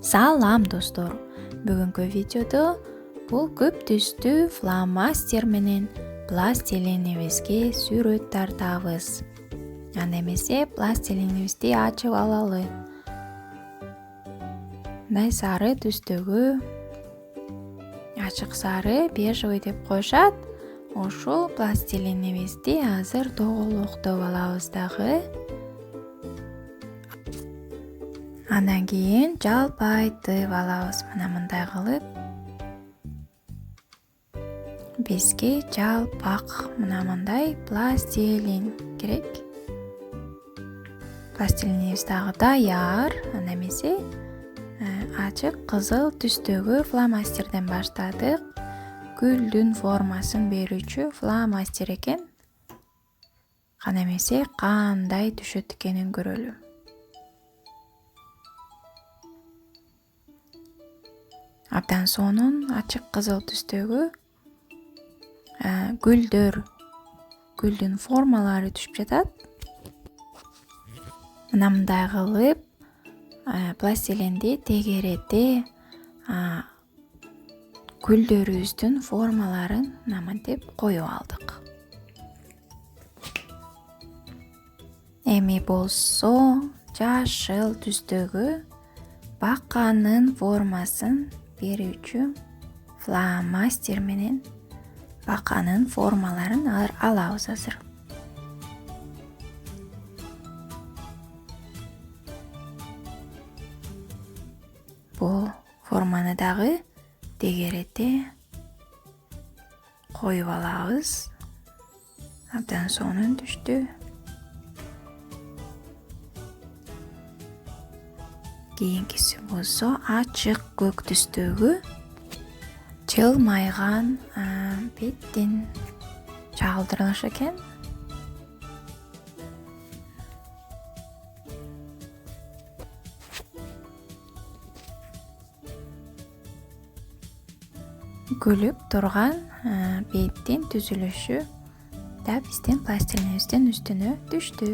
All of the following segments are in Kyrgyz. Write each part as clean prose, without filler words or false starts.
Салам достор. Бүгүнкү видеодо бул көп түстүү фломастер менен пластилинибизге сүрөт тартабыз. Анда эмесе пластилинибизди ачып алалы. Мындай сары түстөгү ачык сары, бежевый деп коюшат. Ошол пластилинибизди азыр доголоктоп алабыз дагы. Андан кийин жалпайтып алабыз. Мына мындай кылып. Бизге жалпак мына мындай пластилин керек. Пластилинибиз дагы даяр. Анда эмесе ачык кызыл түстөгү фломастерден баштадык. Гүлдүн формасын берүүчү фломастер экен. Анда эмесе кандай түшөт экенин көрөлү. Абдан сонун ачык кызыл түстөгү гүлдүн формалары түшүп жатат. Мына мындай кылып пластилинди тегерете гүлдөрүбүздүн формаларын мынтип коюп алдык. Эми болсо жашыл түстөгү баканын формасын берүүчү фломастер менен баканын формаларын алабыз азыр. Бул форманы дагы тегерете коюп алабыз. Абдан сонун түштү. Кийинкиси болсо ачык көк түстөгү жылмайган беттин чагылдырылышы экен. Күлүп турган беттин түзүлүшү да биздин пластилинибиздин үстүнө түштү.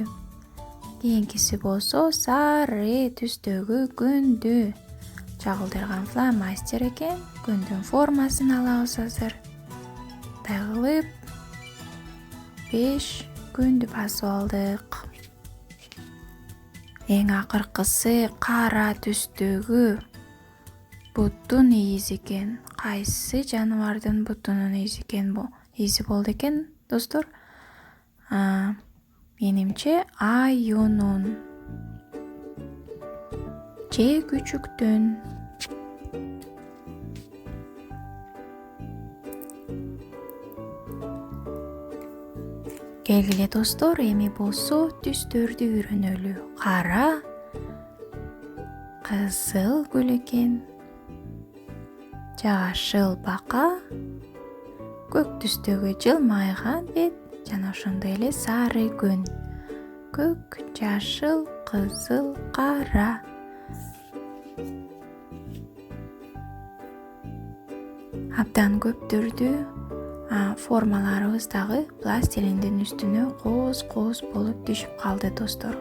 Кийинкиси болсо сары түстөгү күндү чагылдырган фломастер экен. Күндүн формасын алабыз азыр. Мындай кылып 5 күндү басып алдык. Эң акыркысы кара түстөгү буттун изи экен. Кайсы жаныбардын бутунун изи экен бу? Изи болду экен, достор. Менимче аюнун же күчүктүн. Келгиле достор, эми болсо түстөрдү үйрөнөлү. Кара, кызыл гүл экен, жашыл бака, көк түстөгү жылмайган бет, жана ошондой эле сары күн. Көк, жашыл, кызыл, кара. Абдан көп түрдүү формаларыбыз дагы пластилиндин үстүнө кооз болуп түшүп калды, достор.